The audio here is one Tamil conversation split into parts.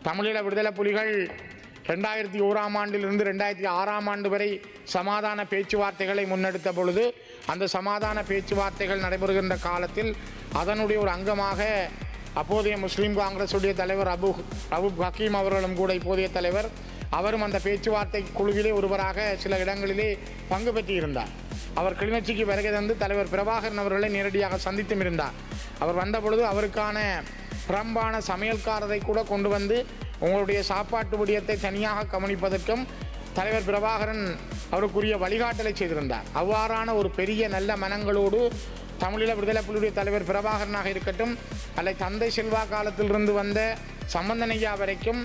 தமிழீழ விடுதலை புலிகள் 2001ஆம் ஆண்டிலிருந்து 2006ஆம் ஆண்டு வரை சமாதான பேச்சுவார்த்தைகளை முன்னெடுத்த பொழுது அந்த சமாதான பேச்சுவார்த்தைகள் நடைபெறுகின்ற காலத்தில் அதனுடைய ஒரு அங்கமாக அப்போதைய முஸ்லீம் காங்கிரஸுடைய தலைவர் ரவூப் ஹக்கீம் அவர்களும் கூட இப்போதைய தலைவர் அவரும் அந்த பேச்சுவார்த்தை குழுவிலே ஒருவராக சில இடங்களிலே பங்கு பெற்றிருந்தார். அவர் கிளிநொச்சிக்கு வருகை தந்து தலைவர் பிரபாகரன் அவர்களை நேரடியாக சந்தித்தும் இருந்தார். அவர் வந்தபொழுது அவருக்கான புறம்பான சமையல்காரரை கூட கொண்டு வந்து உங்களுடைய சாப்பாட்டு விடயத்தை தனியாக கவனிப்பதற்கும் தலைவர் பிரபாகரன் அவருக்குரிய வழிகாட்டலை செய்திருந்தார். அவ்வாறான ஒரு பெரிய நல்ல மனங்களோடு தமிழீழ விடுதலை புலிகளுடைய தலைவர் பிரபாகரனாக இருக்கட்டும் அல்லது தந்தை செல்வா காலத்திலிருந்து வந்த சம்பந்தனையா வரைக்கும்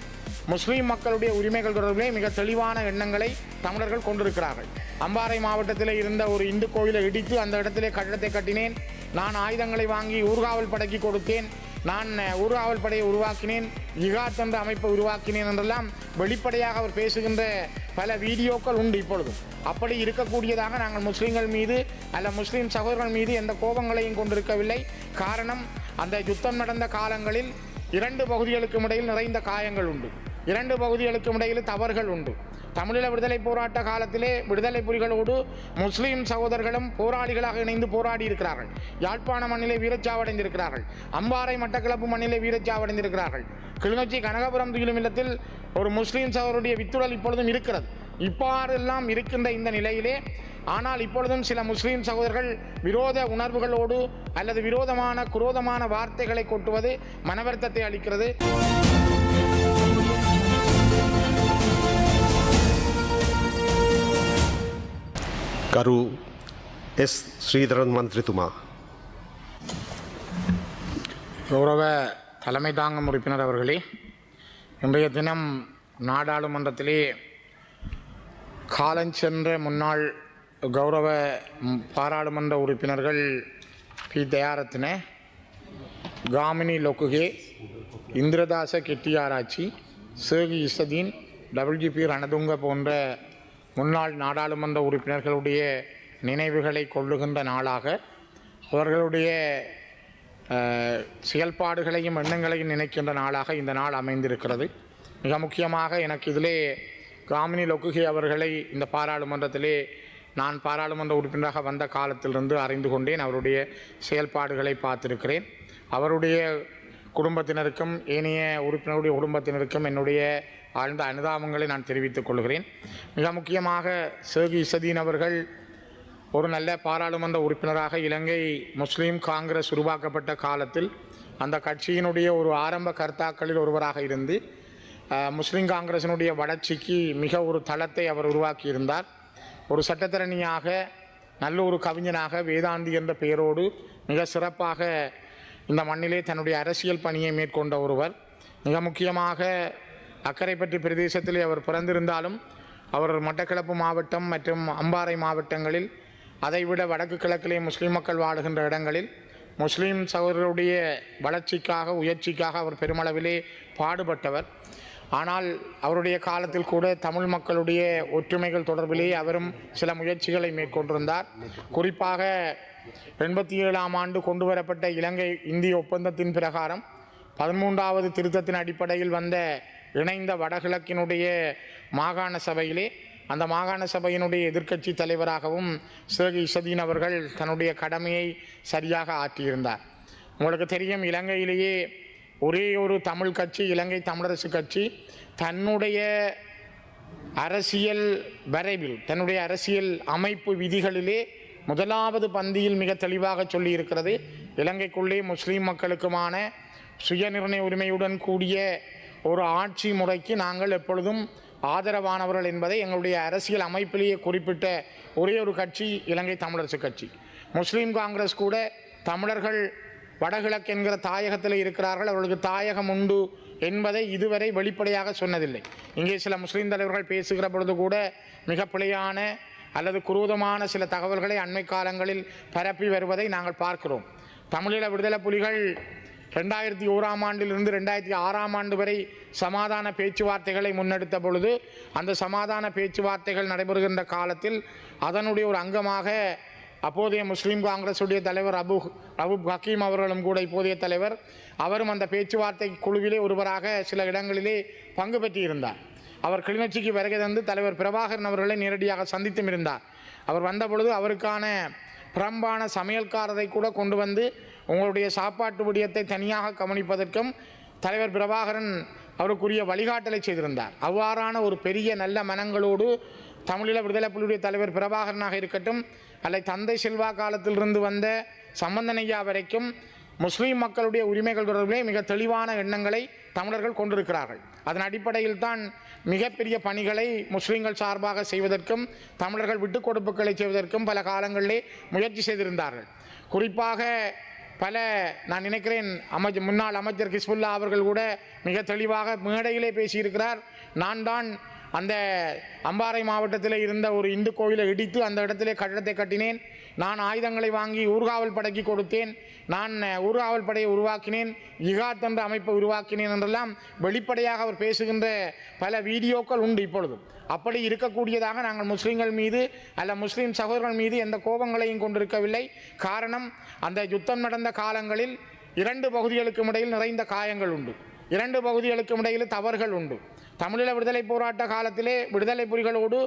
முஸ்லீம் மக்களுடைய உரிமைகள் தொடர்பிலே மிக தெளிவான எண்ணங்களை தமிழர்கள் கொண்டிருக்கிறார்கள். அம்பாறை மாவட்டத்தில் இருந்த ஒரு இந்து கோயிலை இடித்து அந்த இடத்திலே கட்டடத்தை கட்டினேன், நான் ஆயுதங்களை வாங்கி ஊர்காவல் படைக்கு கொடுத்தேன், நான் ஊர்காவல் படையை உருவாக்கினேன், ஜிகாத் என்ற அமைப்பை உருவாக்கினேன் என்றெல்லாம் வெளிப்படையாக அவர் பேசுகின்ற பல வீடியோக்கள் உண்டு. இப்பொழுதும் அப்படி இருக்கக்கூடியதாக நாங்கள் முஸ்லீம்கள் மீது அல்ல முஸ்லீம் சகோதரர்கள் மீது எந்த கோபங்களையும் கொண்டிருக்கவில்லை. காரணம், அந்த யுத்தம் நடந்த காலங்களில் 2 பகுதிகளுக்கும் இடையில் நிறைந்த காயங்கள் உண்டு, 2 பகுதிகளுக்கும் இடையில் தவறுகள் உண்டு. தமிழீழ விடுதலை போராட்ட காலத்திலே விடுதலை புலிகளோடு முஸ்லீம் சகோதரர்களும் போராளிகளாக இணைந்து போராடி இருக்கிறார்கள். யாழ்ப்பாண மண்ணிலே வீரச்சாவடைந்திருக்கிறார்கள், அம்பாறை மட்டக்களப்பு மண்ணிலே வீரச்சாவடைந்திருக்கிறார்கள். கிளிநொச்சி கனகபுரம் துயிலும் இல்லத்தில் ஒரு முஸ்லீம் சகோதரருடைய வித்துடல் இப்பொழுதும் இருக்கிறது. இவ்வாறெல்லாம் இருக்கின்ற இந்த நிலையிலே ஆனால் இப்பொழுதும் சில முஸ்லீம் சகோதரர்கள் விரோத உணர்வுகளோடு அல்லது விரோதமான குரோதமான வார்த்தைகளை கொட்டுவது மனவருத்தத்தை அளிக்கிறது. கரு எஸ் ஸ்ரீதரன் மந்திரித்துமா. கௌரவ தலைமை தாங்கும் உறுப்பினர் அவர்களே, இன்றைய தினம் நாடாளுமன்றத்திலே காலஞ்சென்ற முன்னாள் கௌரவ பாராளுமன்ற உறுப்பினர்கள் பி தயாரத்ன, காமினி லொக்குகே, இந்திரதாச கெட்டியாராச்சி, சேகி இசதீன், WGP ரணதுங்க போன்ற முன்னாள் நாடாளுமன்ற உறுப்பினர்களுடைய நினைவுகளை கொள்ளுகின்ற நாளாக அவர்களுடைய செயல்பாடுகளையும் எண்ணங்களையும் நினைக்கின்ற நாளாக இந்த நாள் அமைந்திருக்கிறது. மிக முக்கியமாக எனக்கு இதிலே காமினி லொக்குகே அவர்களை இந்த பாராளுமன்றத்திலே நான் பாராளுமன்ற உறுப்பினராக வந்த காலத்திலிருந்து அறிந்து கொண்டேன். அவருடைய செயல்பாடுகளை பார்த்திருக்கிறேன். அவருடைய குடும்பத்தினருக்கும் ஏனைய உறுப்பினருடைய குடும்பத்தினருக்கும் என்னுடைய ஆழ்ந்த அனுதாபங்களை நான் தெரிவித்துக் கொள்கிறேன். மிக முக்கியமாக சேகி இசதீன் அவர்கள் ஒரு நல்ல பாராளுமன்ற உறுப்பினராக இலங்கை முஸ்லீம் காங்கிரஸ் உருவாக்கப்பட்ட காலத்தில் அந்த கட்சியினுடைய ஒரு ஆரம்ப கர்த்தாக்களில் ஒருவராக இருந்து முஸ்லீம் காங்கிரசினுடைய வளர்ச்சிக்கு மிக ஒரு தளத்தை அவர் உருவாக்கியிருந்தார். ஒரு சட்டத்தரணியாக, நல்ல ஒரு கவிஞனாக, வேதாந்தி என்ற பெயரோடு மிக சிறப்பாக இந்த மண்ணிலே தன்னுடைய அரசியல் பணியை மேற்கொண்ட ஒருவர். மிக முக்கியமாக அக்கரைப்பற்று பிரதேசத்திலே அவர் பிறந்திருந்தாலும் அவர் மட்டக்களப்பு மாவட்டம் மற்றும் அம்பாறை மாவட்டங்களில், அதைவிட வடக்கு கிழக்கிலே முஸ்லீம் மக்கள் வாழுகின்ற இடங்களில் முஸ்லீம் சகோதரருடைய வளர்ச்சிக்காக, உயர்ச்சிக்காக அவர் பெருமளவிலே பாடுபட்டவர். ஆனால் அவருடைய காலத்தில் கூட தமிழ் மக்களுடைய ஒற்றுமைகள் தொடர்பிலே அவரும் சில முயற்சிகளை மேற்கொண்டிருந்தார். குறிப்பாக 87ஆம் ஆண்டு கொண்டு வரப்பட்ட இலங்கை இந்திய ஒப்பந்தத்தின் பிரகாரம் 13வது திருத்தத்தின் அடிப்படையில் வந்த இணைந்த வடகிழக்கினுடைய மாகாண சபையிலே அந்த மாகாண சபையினுடைய எதிர்க்கட்சி தலைவராகவும் சேகி இசதீன் அவர்கள் தன்னுடைய கடமையை சரியாக ஆற்றியிருந்தார். உங்களுக்கு தெரியும், இலங்கையிலேயே ஒரே ஒரு தமிழ் கட்சி, இலங்கை தமிழரசு கட்சி, தன்னுடைய அரசியல் வரைவில், தன்னுடைய அரசியல் அமைப்பு விதிகளிலே முதலாவது பந்தியில் மிக தெளிவாக சொல்லியிருக்கிறது, இலங்கைக்குள்ளே முஸ்லீம் மக்களுக்குமான சுயநிர்ணய உரிமையுடன் கூடிய ஒரு ஆட்சி முறைக்கு நாங்கள் எப்பொழுதும் ஆதரவானவர்கள் என்பதை எங்களுடைய அரசியல் அமைப்பிலேயே குறிப்பிட்ட ஒரே ஒரு கட்சி இலங்கை தமிழரசு கட்சி. முஸ்லீம் காங்கிரஸ் கூட தமிழர்கள் வடகிழக்கு என்கிற தாயகத்தில் இருக்கிறார்கள், அவர்களுக்கு தாயகம் உண்டு என்பதை இதுவரை வெளிப்படையாக சொன்னதில்லை. இங்கே சில முஸ்லீம் தலைவர்கள் பேசுகிற பொழுது கூட மிக பிழையான அல்லது குரூதமான சில தகவல்களை அண்மை காலங்களில் பரப்பி வருவதை நாங்கள் பார்க்கிறோம். தமிழீழ விடுதலை புலிகள் 2001ஆம் ஆண்டிலிருந்து 2006ஆம் ஆண்டு வரை சமாதான பேச்சுவார்த்தைகளை முன்னெடுத்த பொழுது அந்த சமாதான பேச்சுவார்த்தைகள் நடைபெறுகின்ற காலத்தில் அதனுடைய ஒரு அங்கமாக அப்போதைய முஸ்லீம் காங்கிரஸுடைய தலைவர் ரவூப் ஹக்கீம் அவர்களும் கூட இப்போதைய தலைவர், அவரும் அந்த பேச்சுவார்த்தை குழுவிலே ஒருவராக சில இடங்களிலே பங்கு பெற்றிருந்தார். அவர் கிளிநொச்சிக்கு வருகை தந்து தலைவர் பிரபாகரன் அவர்களை நேரடியாக சந்தித்தும் இருந்தார். அவர் வந்தபொழுது அவருக்கான புறம்பான சமையல்காரரை கூட கொண்டு வந்து உங்களுடைய சாப்பாட்டு விடயத்தை தனியாக கவனிப்பதற்கும் தலைவர் பிரபாகரன் அவருக்குரிய வழிகாட்டலை செய்திருந்தார். அவ்வாறான ஒரு பெரிய நல்ல மனங்களோடு தமிழீழ விடுதலை புலிகளுடைய தலைவர் பிரபாகரனாக இருக்கட்டும், அல்லது தந்தை செல்வா காலத்திலிருந்து வந்த சம்பந்தனையா வரைக்கும் முஸ்லீம் மக்களுடைய உரிமைகள் தொடர்பிலே மிக தெளிவான எண்ணங்களை தமிழர்கள் கொண்டிருக்கிறார்கள். அதன் அடிப்படையில் தான் மிகப்பெரிய பணிகளை முஸ்லீம்கள் சார்பாக செய்வதற்கும் தமிழர்கள் விட்டுக் கொடுப்புகளை செய்வதற்கும் பல காலங்களிலே முயற்சி செய்திருந்தார்கள். குறிப்பாக நான் நினைக்கிறேன் முன்னாள் அமைச்சர் கிஸ்புல்லா அவர்கள் கூட மிக தெளிவாக மேடையிலே பேசியிருக்கிறார். நான் தான் அந்த அம்பாறை மாவட்டத்தில் இருந்த ஒரு இந்து கோயிலை இடித்து அந்த இடத்திலே கட்டடத்தை கட்டினேன், நான் ஆயுதங்களை வாங்கி ஊர்காவல் படைக்கு கொடுத்தேன், நான் ஊர்காவல் படையை உருவாக்கினேன், இகாத் என்ற அமைப்பை உருவாக்கினேன் என்றெல்லாம் வெளிப்படையாக அவர் பேசுகின்ற பல வீடியோக்கள் உண்டு. இப்பொழுதும் அப்படி இருக்கக்கூடியதாக நாங்கள் முஸ்லீம்கள் மீது அல்ல முஸ்லீம் சகோதரர்கள் மீது எந்த கோபங்களையும் கொண்டிருக்கவில்லை. காரணம், அந்த யுத்தம் நடந்த காலங்களில் 2 பகுதிகளுக்கும் இடையில் நிறைந்த காயங்கள் உண்டு, 2 பகுதிகளுக்கும் இடையில் தவறுகள் உண்டு. தமிழீழ விடுதலை போராட்ட காலத்திலே விடுதலை புலிகளோடு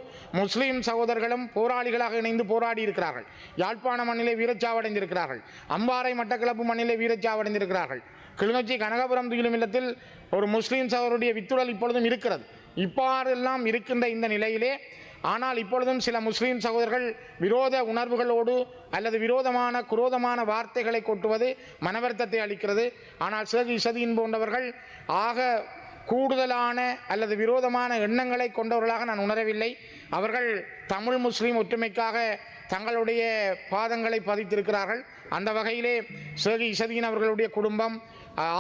முஸ்லீம் சகோதரர்களும் போராளிகளாக இணைந்து போராடி இருக்கிறார்கள். யாழ்ப்பாண மண்ணிலே வீரச்சாவடைந்திருக்கிறார்கள், அம்பாறை மட்டக்களப்பு மண்ணிலே வீரச்சாவடைந்திருக்கிறார்கள். கிளிநொச்சி கனகபுரம் துயிலும் இல்லத்தில் ஒரு முஸ்லீம் சகோதரருடைய வித்துடல் இப்பொழுதும் இருக்கிறது. இவ்வாறெல்லாம் இருக்கின்ற இந்த நிலையிலே ஆனால் இப்பொழுதும் சில முஸ்லீம் சகோதரர்கள் விரோத உணர்வுகளோடு அல்லது குரோதமான வார்த்தைகளை கொட்டுவது மனவருத்தத்தை அளிக்கிறது. ஆனால் ஷேக் இசதீன் போன்றவர்கள் ஆக கூடுதலான அல்லது விரோதமான எண்ணங்களை கொண்டவர்களாக நான் உணரவில்லை. அவர்கள் தமிழ் முஸ்லீம் ஒற்றுமைக்காக தங்களுடைய பாதங்களை பதித்திருக்கிறார்கள். அந்த வகையிலே ஷேக் இசதீன் அவர்களுடைய குடும்பம்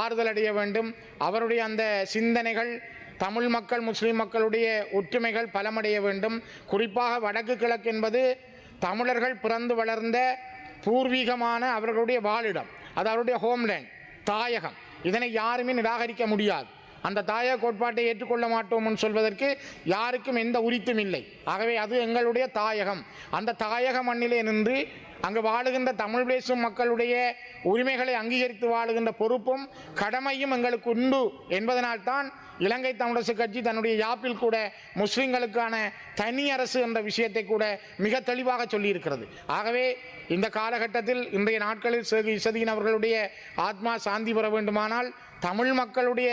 ஆறுதல் அடைய வேண்டும். அவருடைய அந்த சிந்தனைகள் தமிழ் மக்கள் முஸ்லீம் மக்களுடைய ஒற்றுமைகள் பலமடைய வேண்டும். குறிப்பாக வடக்கு கிழக்கு என்பது தமிழர்கள் பிறந்து வளர்ந்த பூர்வீகமான அவர்களுடைய வாழிடம், அது அவருடைய ஹோம்லேண்ட், தாயகம். இதனை யாருமே நிராகரிக்க முடியாது. அந்த தாயக கோட்பாட்டை ஏற்றுக்கொள்ள மாட்டோம் சொல்வதற்கு யாருக்கும் எந்த உரித்தும் இல்லை. ஆகவே அது எங்களுடைய தாயகம். அந்த தாயக மண்ணிலே நின்று அங்கு வாழுகின்ற தமிழ் பேசும் மக்களுடைய உரிமைகளை அங்கீகரித்து வாழுகின்ற பொறுப்பும் கடமையும் எங்களுக்கு உண்டு என்பதனால்தான் இலங்கை தமிழரசு கட்சி தன்னுடைய யாப்பில் கூட முஸ்லிம்களுக்கான தனி அரசு என்ற விஷயத்தை கூட மிக தெளிவாக சொல்லியிருக்கிறது. ஆகவே இந்த காலகட்டத்தில் இன்றைய நாட்களில் ஷேக் இசதீன் அவர்களுடைய ஆத்மா சாந்தி பெற வேண்டுமானால் தமிழ் மக்களுடைய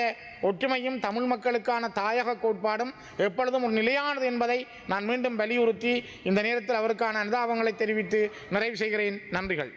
ஒற்றுமையும் தமிழ் மக்களுக்கான தாயக கோட்பாடும் எப்பொழுதும் ஒரு நிலையானது என்பதை நான் மீண்டும் வலியுறுத்தி இந்த நேரத்தில் அவருக்கான அனுதாபங்களை தெரிவித்து நிறைவு செய்கிறேன். நன்றிகள்.